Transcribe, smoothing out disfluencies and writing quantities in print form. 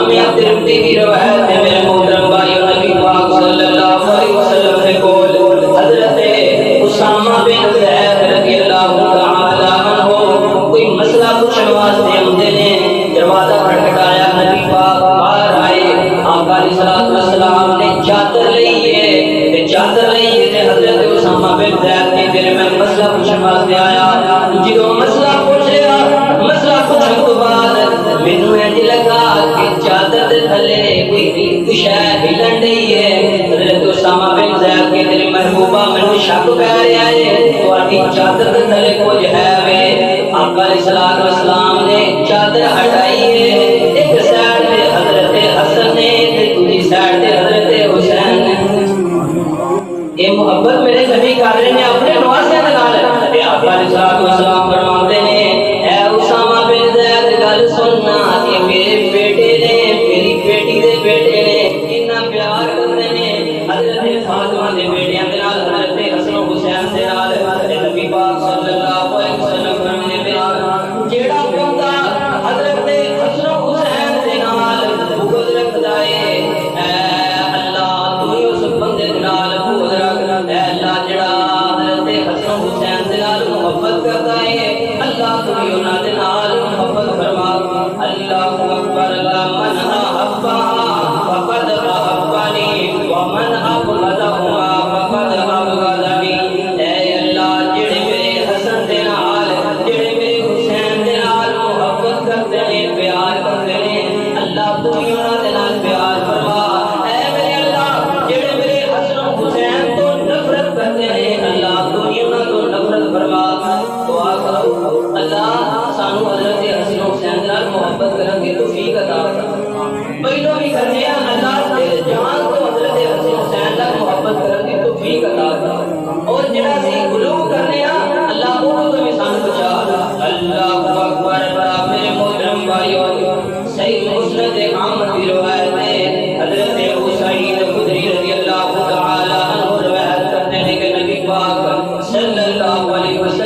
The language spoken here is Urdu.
جامعہ ترمذی کی روایت ہے میرے محترم بھائیو، نبی پاک صلی اللہ علیہ وسلم نے کول حضرت اسامہ بن زید رضی اللہ تعالی عنہ کوئی مسئلہ پوچھنے واسطے آمدے نے، دروازہ کھٹکھٹایا، نبی پاک باہر آئے، آقا علیہ الصلوۃ والسلام نے چادر لی ہے تے چادر لی ہے تے حضرت اسامہ بن زید نے دل میں مسئلہ پوچھنے واسطے آیا، جدوں مسئلہ پوچھیا، مسئلہ پوچھنے تو بعد مینوں انج لگا کہ چادر دے تھلے کوئی شے ہلن رہی ہے، حضرت اسامہ بن زید کے دل محبوبہ مینوں شک پہ رہا ہے تہاڈی چادر دے تھلے کچھ ہے وے، آقا علیہ الصلوۃ والسلام نے چادر ہٹائی ہے، ایک سائڈ تے حضرت حسن نے تے دوسری سائڈ تے حضرت حسین نے، یہ محبت میرے نبی کر رہے ہیں اپنے نواسے دے نال، تے آقا علیہ الصلوۃ والسلام فرماتے ہیں اے اسامہ بن زید گل سننا، یہ میرے بیٹے نے، میری بیٹی دے بیٹے نے، اتنا پیار کرتے ہیں حضرت فاطمہ دے بیٹیاں دے نال، حضرت حسن و حسین دے نال، نبی پاک صلی اللہ علیہ وسلم فرماتے ہیں جیڑا بندہ حضرت حسن و حسین دے نال بغض رکھدا ہے، اے اللہ تو اس بندے دے نال بغض رکھ، اے اللہ جڑا حضرت حسن و حسین دے نال محبت کرتا ہے، اللہ تو انہاں دے نال محبت فرما، اللہ اکبر، من احبا فقد احبنی ومن ابغضہما فقد ابغضنی، اے اللہ جڑے میرے حسن دے نال، جڑے میرے حسین دے نال محبت کرتے ہیں، پیار کرتے ہیں، اللہ تو انہاں دے نال پیار فرما، اے میرے اللہ جڑے میرے حسن و حسین تو نفرت کرتے ہیں، اللہ تو انہاں تو نفرت فرما، دعا کرو اللہ سانو حضرت حسن و حسین نال محبت کرن دی توفیق عطا فرما، پہلو بھی کرنے ہیں اللہ دل جان تو حضرت حسن و حسین نال محبت کرن دی توفیق عطا فرما، اور جڑا سی غلو کرنے ہیں اللہ وہ تو بھی سانو بچا، اللہ اکبر، میرے محترم بھائیو، صحیح مسند احمد کی روایت ہے، حضرت ابو سعید خدری رضی اللہ تعالی عنہ روایت کرتے ہیں کہ نبی پاک صلی اللہ علیہ وسلم